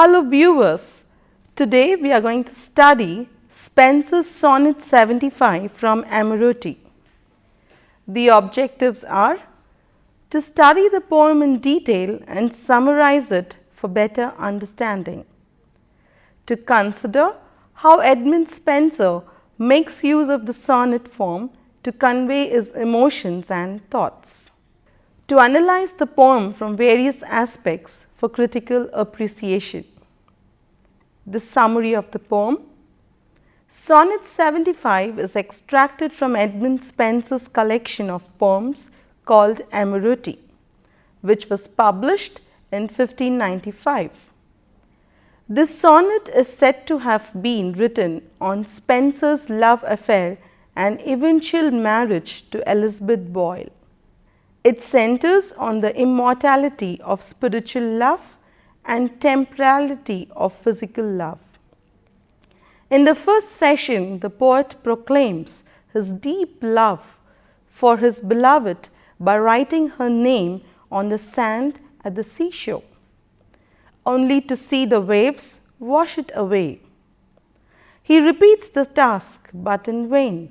Hello viewers, today we are going to study Spenser's Sonnet 75 from Amoretti. The objectives are to study the poem in detail and summarize it for better understanding, to consider how Edmund Spenser makes use of the sonnet form to convey his emotions and thoughts, to analyze the poem from various aspects for critical appreciation. The summary of the poem. Sonnet 75 is extracted from Edmund Spenser's collection of poems called Amoretti, which was published in 1595. This sonnet is said to have been written on Spenser's love affair and eventual marriage to Elizabeth Boyle. It centers on the immortality of spiritual love and temporality of physical love. In the first session, the poet proclaims his deep love for his beloved by writing her name on the sand at the seashore, only to see the waves wash it away. He repeats the task, but in vain.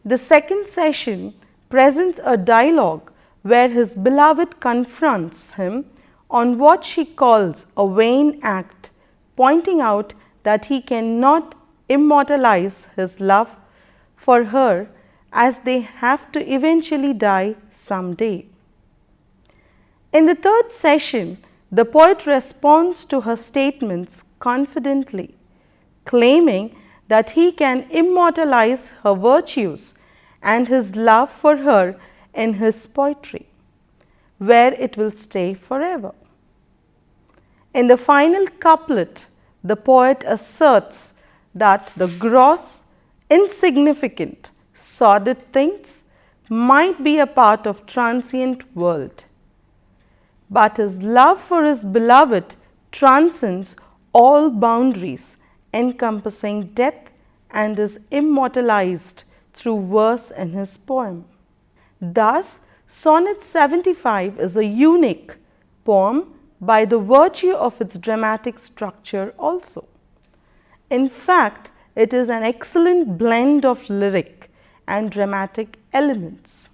The second session presents a dialogue where his beloved confronts him on what she calls a vain act, pointing out that he cannot immortalize his love for her as they have to eventually die someday. In the third session, the poet responds to her statements confidently, claiming that he can immortalize her virtues and his love for her in his poetry, where it will stay forever. In the final couplet, the poet asserts that the gross, insignificant, sordid things might be a part of transient world, but his love for his beloved transcends all boundaries, encompassing death, and is immortalized through verse in his poem. Thus, Sonnet 75 is a unique poem by the virtue of its dramatic structure also. In fact, it is an excellent blend of lyric and dramatic elements.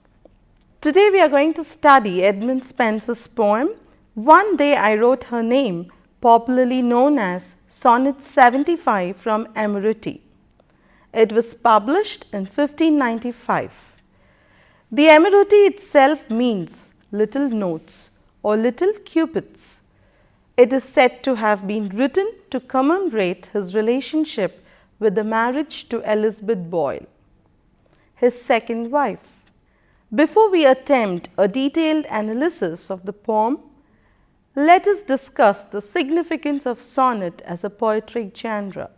Today we are going to study Edmund Spenser's poem, One Day I Wrote Her Name, popularly known as Sonnet 75 from Amoretti. It was published in 1595. The Amoretti itself means little notes or little cupids. It is said to have been written to commemorate his relationship with the marriage to Elizabeth Boyle, his second wife. Before we attempt a detailed analysis of the poem, let us discuss the significance of sonnet as a poetic genre.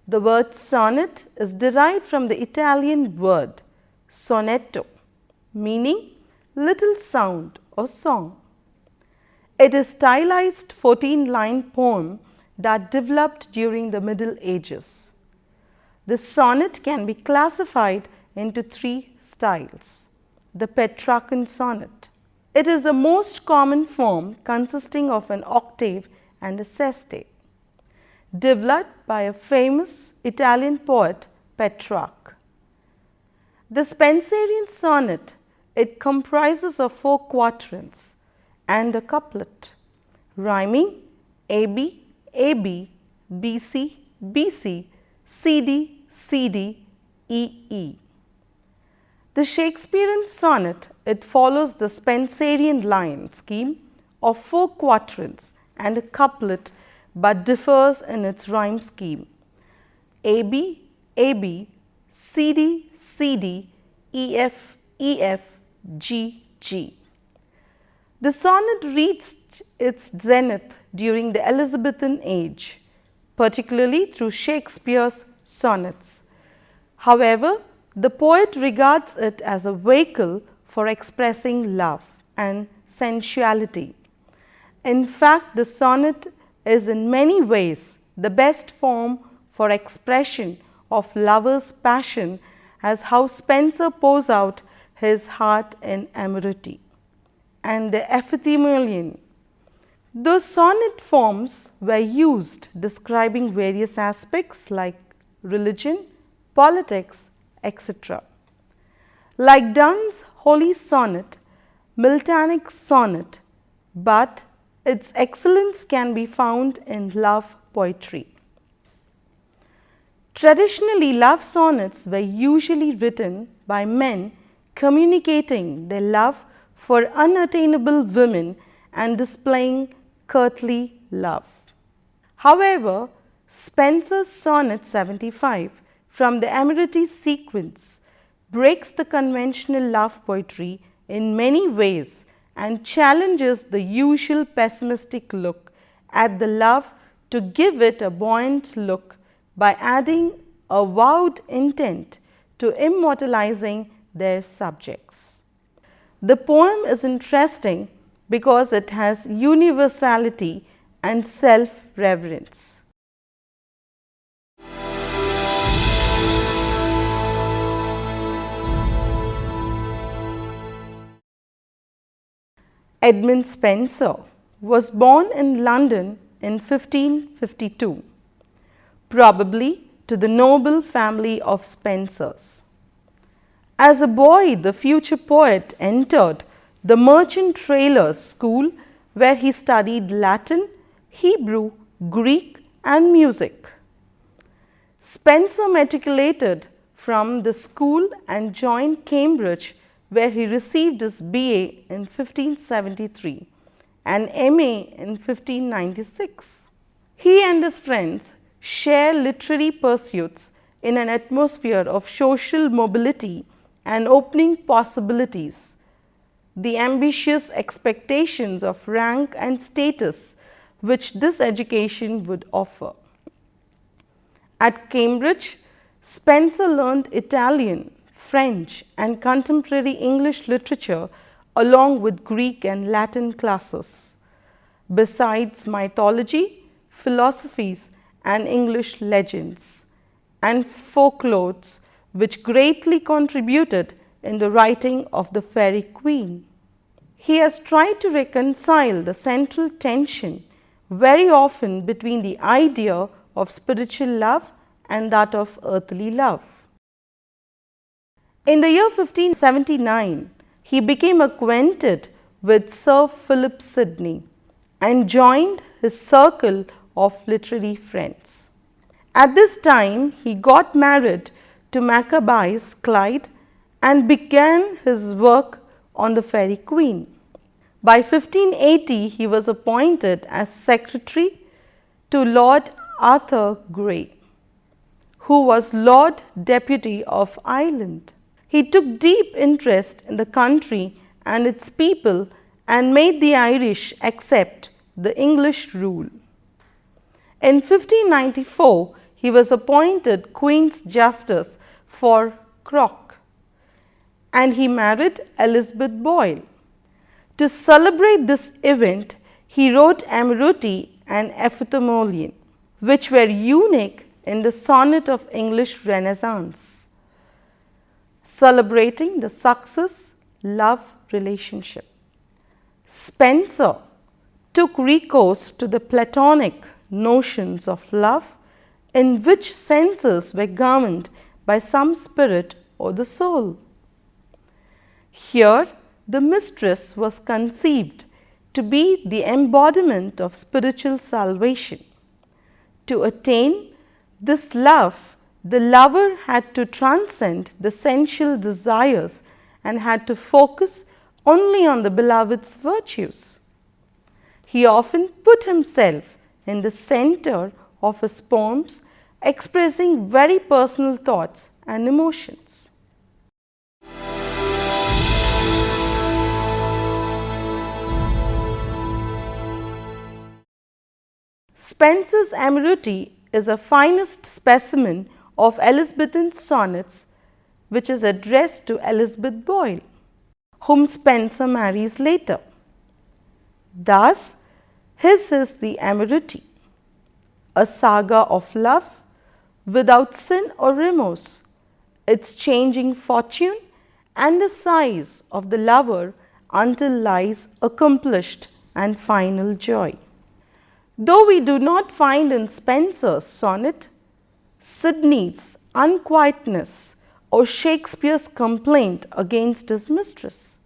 The word sonnet is derived from the Italian word sonetto, meaning little sound or song. It is a stylized 14-line poem that developed during the Middle Ages. The sonnet can be classified into three styles. The Petrarchan sonnet. It is the most common form consisting of an octave and a sestet, developed by a famous Italian poet, Petrarch. The Spenserian sonnet, it comprises of 4 quatrains and a couplet, rhyming AB, AB, BC, BC, CD, CD, EE. The Shakespearean sonnet, it follows the Spenserian line scheme of 4 quatrains and a couplet, but differs in its rhyme scheme, AB, AB, CD, CD, EF, EF, G, G. The sonnet reached its zenith during the Elizabethan age, particularly through Shakespeare's sonnets. However, the poet regards it as a vehicle for expressing love and sensuality. In fact, the sonnet is in many ways the best form for expression of lover's passion, as how Spenser pours out his heart in Amoretti, and the epithalamion, The sonnet forms were used describing various aspects like religion, politics, etc. Like Donne's Holy Sonnet, Miltonic sonnet, but its excellence can be found in love poetry. Traditionally, love sonnets were usually written by men communicating their love for unattainable women and displaying courtly love. However, Spenser's Sonnet 75 from the Amoretti sequence breaks the conventional love poetry in many ways and challenges the usual pessimistic look at the love to give it a buoyant look by adding a vowed intent to immortalizing their subjects. The poem is interesting because it has universality and self-reverence. Edmund Spenser was born in London in 1552, probably to the noble family of Spensers. As a boy, the future poet entered the merchant tailors' school where he studied Latin, Hebrew, Greek and music. Spenser matriculated from the school and joined Cambridge, where he received his BA in 1573 and MA in 1596. He and his friends share literary pursuits in an atmosphere of social mobility and opening possibilities, the ambitious expectations of rank and status which this education would offer. At Cambridge, Spenser learned Italian, French and contemporary English literature along with Greek and Latin classes, besides mythology, philosophies and English legends and folklores which greatly contributed in the writing of the Fairy Queen. He has tried to reconcile the central tension very often between the idea of spiritual love and that of earthly love. In the year 1579, he became acquainted with Sir Philip Sidney and joined his circle of literary friends. At this time, he got married to Maccabe's Clyde and began his work on the Fairy Queen. By 1580, he was appointed as secretary to Lord Arthur Grey, who was Lord Deputy of Ireland. He took deep interest in the country and its people and made the Irish accept the English rule. In 1594, he was appointed Queen's Justice for Cork and he married Elizabeth Boyle. To celebrate this event, he wrote Amoretti and Epithalamion, which were unique in the sonnet of English Renaissance, celebrating the success-love relationship. Spenser took recourse to the Platonic notions of love in which senses were governed by some spirit or the soul. Here, the mistress was conceived to be the embodiment of spiritual salvation. To attain this love, the lover had to transcend the sensual desires and had to focus only on the beloved's virtues. He often put himself in the center of his poems, expressing very personal thoughts and emotions. Spenser's Amoretti is a finest specimen of Elizabethan sonnets, which is addressed to Elizabeth Boyle, whom Spenser marries later. Thus, his is the Amoretti, a saga of love without sin or remorse, its changing fortune and the sighs of the lover until lies accomplished and final joy. Though we do not find in Spenser's sonnet Sidney's unquietness or Shakespeare's complaint against his mistress.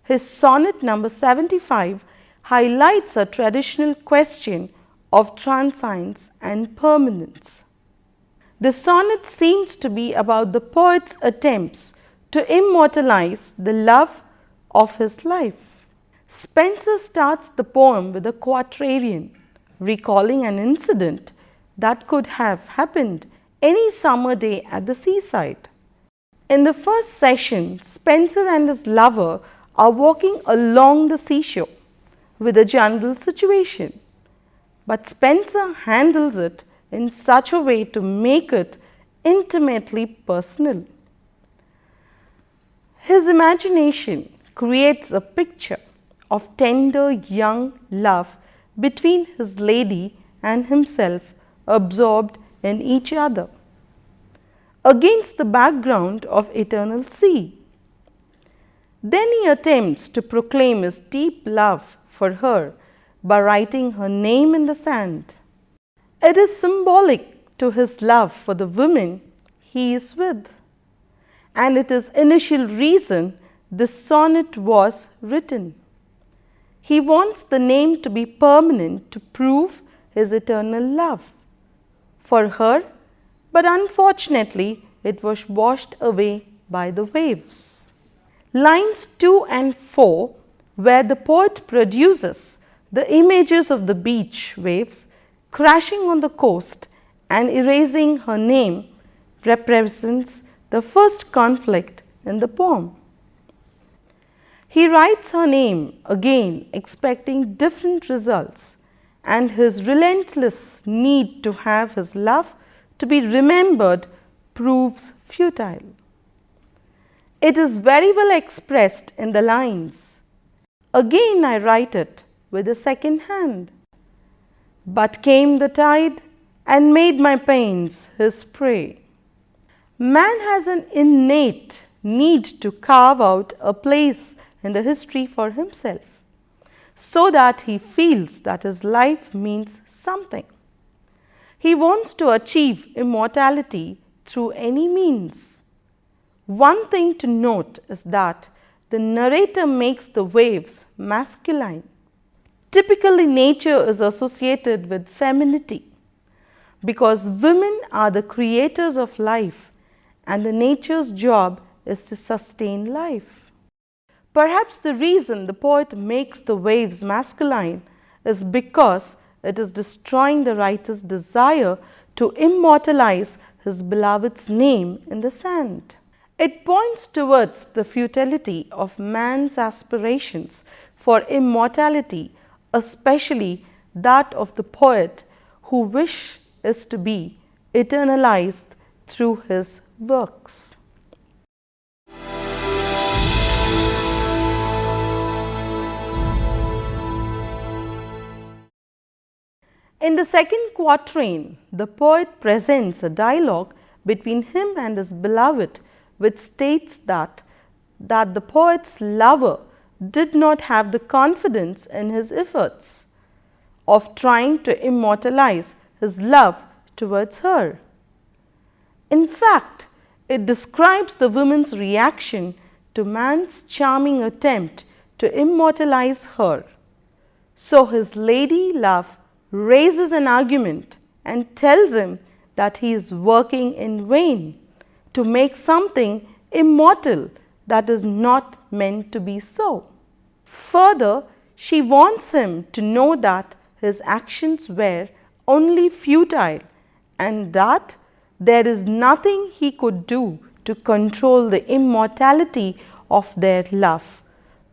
His sonnet number 75 highlights a traditional question of transience and permanence. The sonnet seems to be about the poet's attempts to immortalize the love of his life. Spenser starts the poem with a quatrain, recalling an incident that could have happened any summer day at the seaside. In the first session, Spenser and his lover are walking along the seashore with a general situation, but Spenser handles it in such a way to make it intimately personal. His imagination creates a picture of tender young love between his lady and himself, absorbed in each other, against the background of eternal sea. Then he attempts to proclaim his deep love for her by writing her name in the sand. It is symbolic to his love for the woman he is with, and it is initial reason this sonnet was written. He wants the name to be permanent to prove his eternal love for her, but unfortunately it was washed away by the waves. Lines 2 and 4, where the poet produces the images of the beach waves crashing on the coast and erasing her name, represents the first conflict in the poem. He writes her name again, expecting different results, and his relentless need to have his love to be remembered proves futile. It is very well expressed in the lines, "Again I write it with a second hand, but came the tide and made my pains his prey." Man has an innate need to carve out a place in the history for himself, so that he feels that his life means something. He wants to achieve immortality through any means. One thing to note is that the narrator makes the waves masculine. Typically, nature is associated with femininity because women are the creators of life, and the nature's job is to sustain life. Perhaps the reason the poet makes the waves masculine is because it is destroying the writer's desire to immortalize his beloved's name in the sand. It points towards the futility of man's aspirations for immortality, especially that of the poet whose wish is to be eternalized through his works. In the second quatrain, the poet presents a dialogue between him and his beloved, which states that the poet's lover did not have the confidence in his efforts of trying to immortalize his love towards her. In fact, it describes the woman's reaction to man's charming attempt to immortalize her. So his lady love raises an argument and tells him that he is working in vain to make something immortal that is not meant to be so. Further, she wants him to know that his actions were only futile and that there is nothing he could do to control the immortality of their love,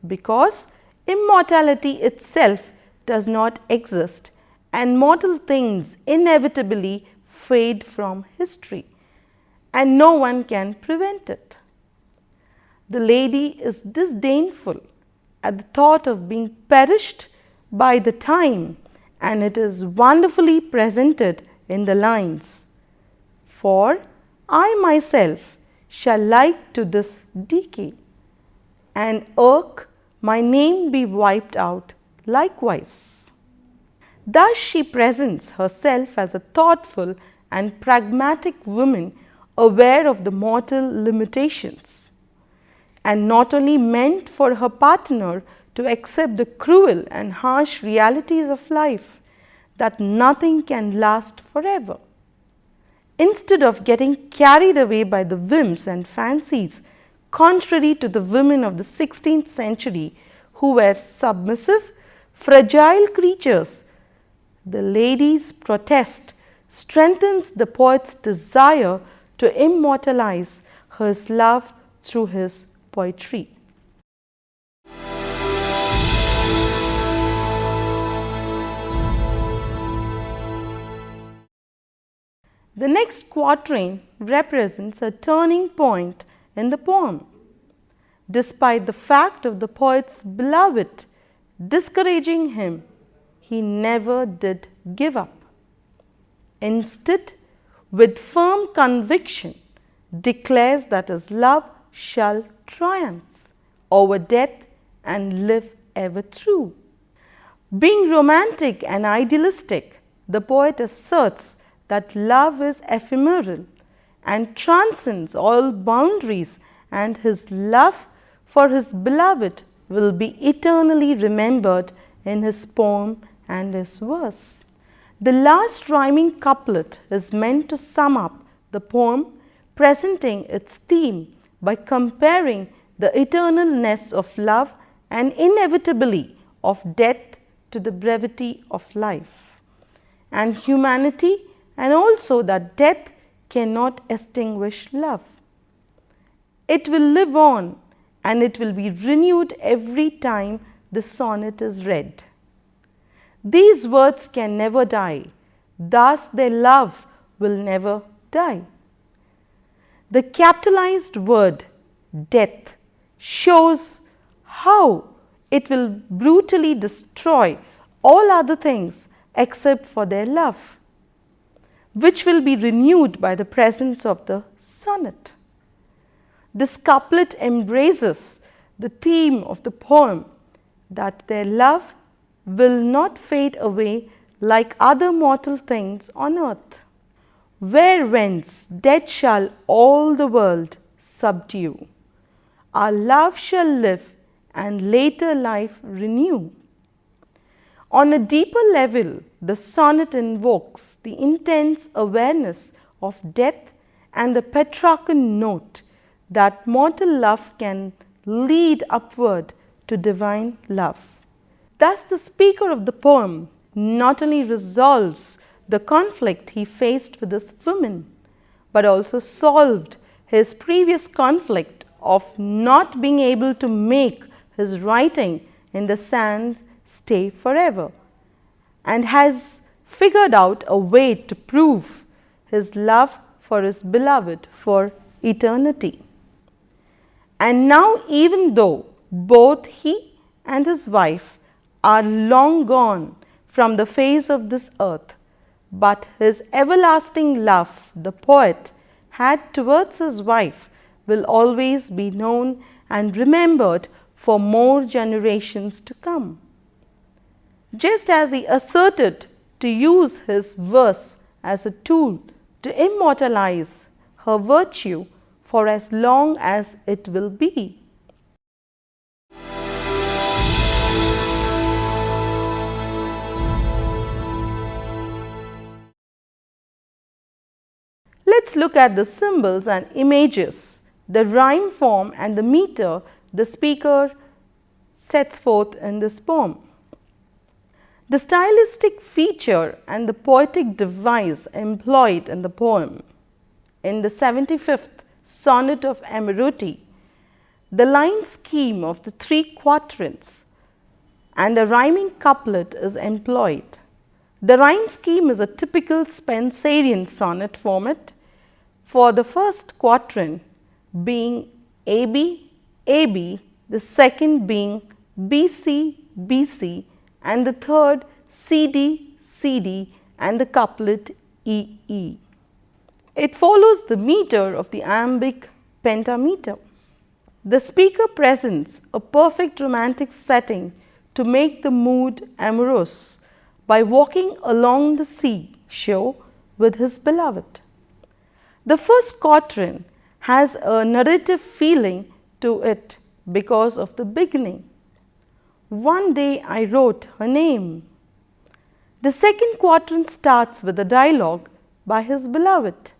because immortality itself does not exist and mortal things inevitably fade from history, and no one can prevent it. The lady is disdainful at the thought of being perished by the time, and it is wonderfully presented in the lines, "For I myself shall like to this decay, and irk my name be wiped out likewise." Thus she presents herself as a thoughtful and pragmatic woman aware of the mortal limitations, and not only meant for her partner to accept the cruel and harsh realities of life, that nothing can last forever. Instead of getting carried away by the whims and fancies contrary to the women of the 16th century who were submissive, fragile creatures, the lady's protest strengthens the poet's desire to immortalize his love through his poetry. The next quatrain represents a turning point in the poem. Despite the fact of the poet's beloved discouraging him, he never did give up. Instead, with firm conviction, declares that his love shall triumph over death and live ever true. Being romantic and idealistic, the poet asserts that love is ephemeral and transcends all boundaries, and his love for his beloved will be eternally remembered in his poem and his verse. The last rhyming couplet is meant to sum up the poem, presenting its theme by comparing the eternalness of love and inevitably of death to the brevity of life and humanity, and also that death cannot extinguish love. It will live on and it will be renewed every time the sonnet is read. These words can never die, thus their love will never die. The capitalized word death shows how it will brutally destroy all other things except for their love, which will be renewed by the presence of the sonnet. This couplet embraces the theme of the poem, that their love will not fade away like other mortal things on earth. Where whence death shall all the world subdue, our love shall live and later life renew. On a deeper level, the sonnet invokes the intense awareness of death and the Petrarchan note that mortal love can lead upward to divine love. Thus, the speaker of the poem not only resolves the conflict he faced with this woman, but also solved his previous conflict of not being able to make his writing in the sand stay forever, and has figured out a way to prove his love for his beloved for eternity. And now, even though both he and his wife are long gone from the face of this earth, but his everlasting love the poet had towards his wife will always be known and remembered for more generations to come. Just as he asserted to use his verse as a tool to immortalize her virtue for as long as it will be. Let's look at the symbols and images, the rhyme form and the meter the speaker sets forth in this poem. The stylistic feature and the poetic device employed in the poem. In the 75th sonnet of Amoretti, the line scheme of the 3 quatrains and a rhyming couplet is employed. The rhyme scheme is a typical Spenserian sonnet format, for the first quatrain being AB, AB, the second being BC, BC, and the third CD, CD, and the couplet EE. It follows the meter of the iambic pentameter. The speaker presents a perfect romantic setting to make the mood amorous by walking along the seashore with his beloved. The first quatrain has a narrative feeling to it because of the beginning. One day I wrote her name. The second quatrain starts with a dialogue by his beloved.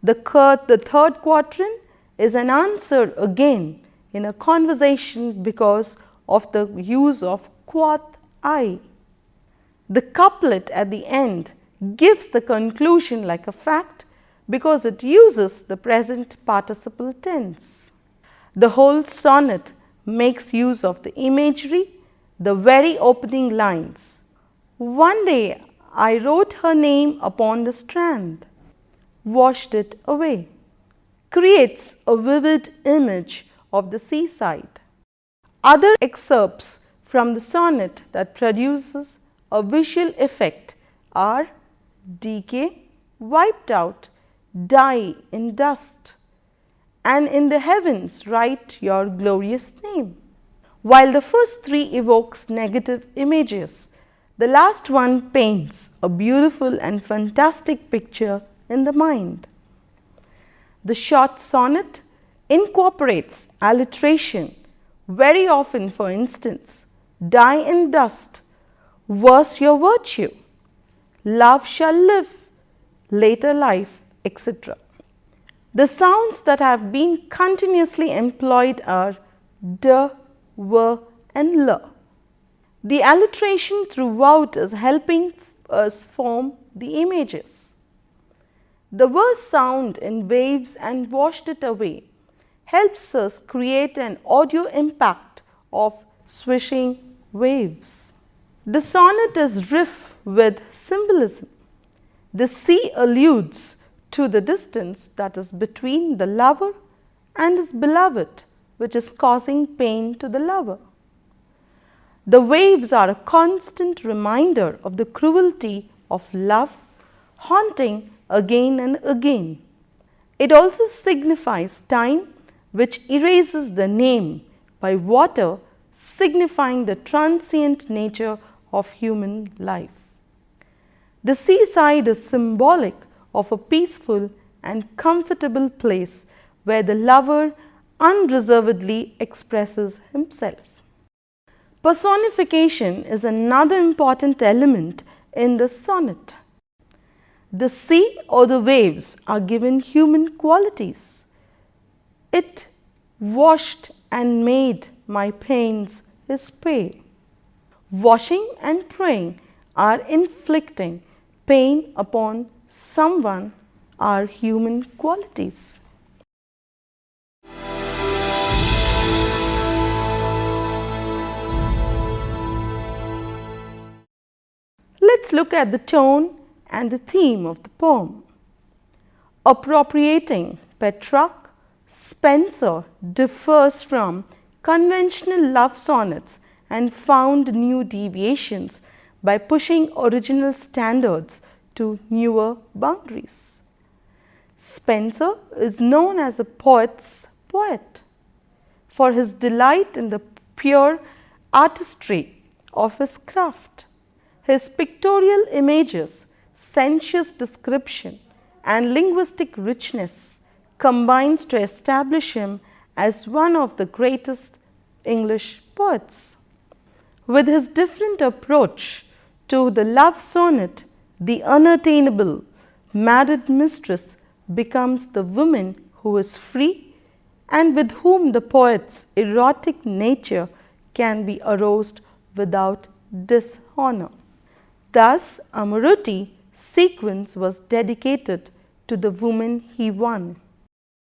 The third quatrain is an answer again in a conversation because of the use of quoth I. The couplet at the end gives the conclusion like a fact because it uses the present participle tense. The whole sonnet makes use of the imagery, the very opening lines. One day I wrote her name upon the strand, washed it away, creates a vivid image of the seaside. Other excerpts from the sonnet that produces a visual effect are decay, wiped out, die in dust, and in the heavens write your glorious name. While the first three evokes negative images, the last one paints a beautiful and fantastic picture in the mind. The short sonnet incorporates alliteration very often. For instance, die in dust, was your virtue, love shall live, later life, etc. The sounds that have been continuously employed are d, w and l. The alliteration throughout is helping us form the images. The verse sound in waves and washed it away helps us create an audio impact of swishing waves. The sonnet is rife with symbolism. The sea alludes to the distance that is between the lover and his beloved, which is causing pain to the lover. The waves are a constant reminder of the cruelty of love, haunting again and again. It also signifies time, which erases the name by water, signifying the transient nature of human life. The seaside is symbolic of a peaceful and comfortable place where the lover unreservedly expresses himself. Personification is another important element in the sonnet. The sea or the waves are given human qualities. It washed and made my pains his pay. Washing and praying are inflicting pain upon someone are human qualities. Let's look at the tone and the theme of the poem. Appropriating Petrarch, Spenser differs from conventional love sonnets and found new deviations by pushing original standards to newer boundaries. Spenser is known as a poet's poet for his delight in the pure artistry of his craft. His pictorial images, sensuous description, and linguistic richness combines to establish him as one of the greatest English poets. With his different approach to the love sonnet, the unattainable married mistress becomes the woman who is free and with whom the poet's erotic nature can be aroused without dishonor. Thus, Amoretti sequence was dedicated to the woman he won.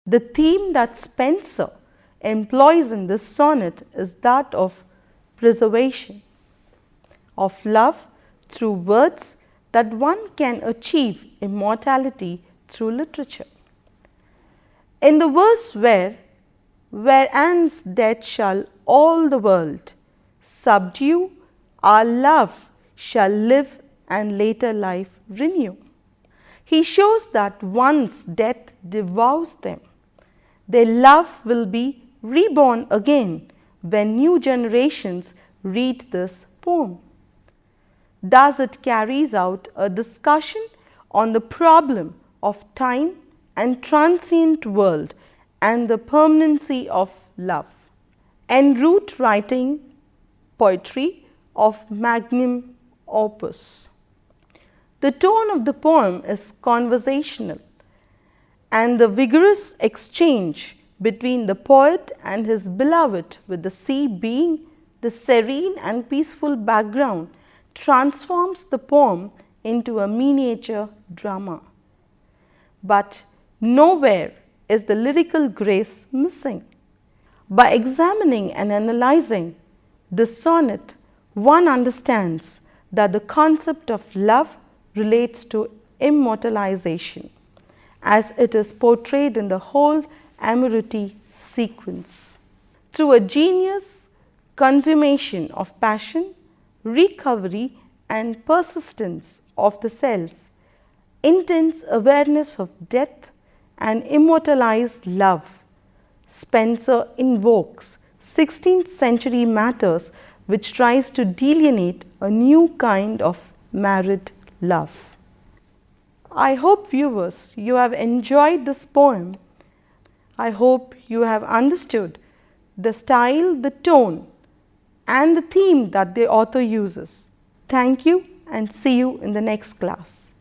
The theme that Spenser employs in this sonnet is that of preservation, of love through words, that one can achieve immortality through literature. In the verse whereas death shall all the world subdue, our love shall live and later life renew. He shows that once death devours them, their love will be reborn again when new generations read this poem. thus it carries out a discussion on the problem of time and transient world and the permanency of love. En route writing poetry of magnum opus. The tone of the poem is conversational, and the vigorous exchange between the poet and his beloved, with the sea being the serene and peaceful background, transforms the poem into a miniature drama. But nowhere is the lyrical grace missing. By examining and analyzing this sonnet, one understands that the concept of love relates to immortalization, as it is portrayed in the whole Amoretti sequence. Through a genius consummation of passion, recovery and persistence of the self, intense awareness of death and immortalized love, Spenser invokes 16th century matters which tries to delineate a new kind of married love. I hope, viewers, you have enjoyed this poem. I hope you have understood the style, the tone and the theme that the author uses. Thank you and see you in the next class.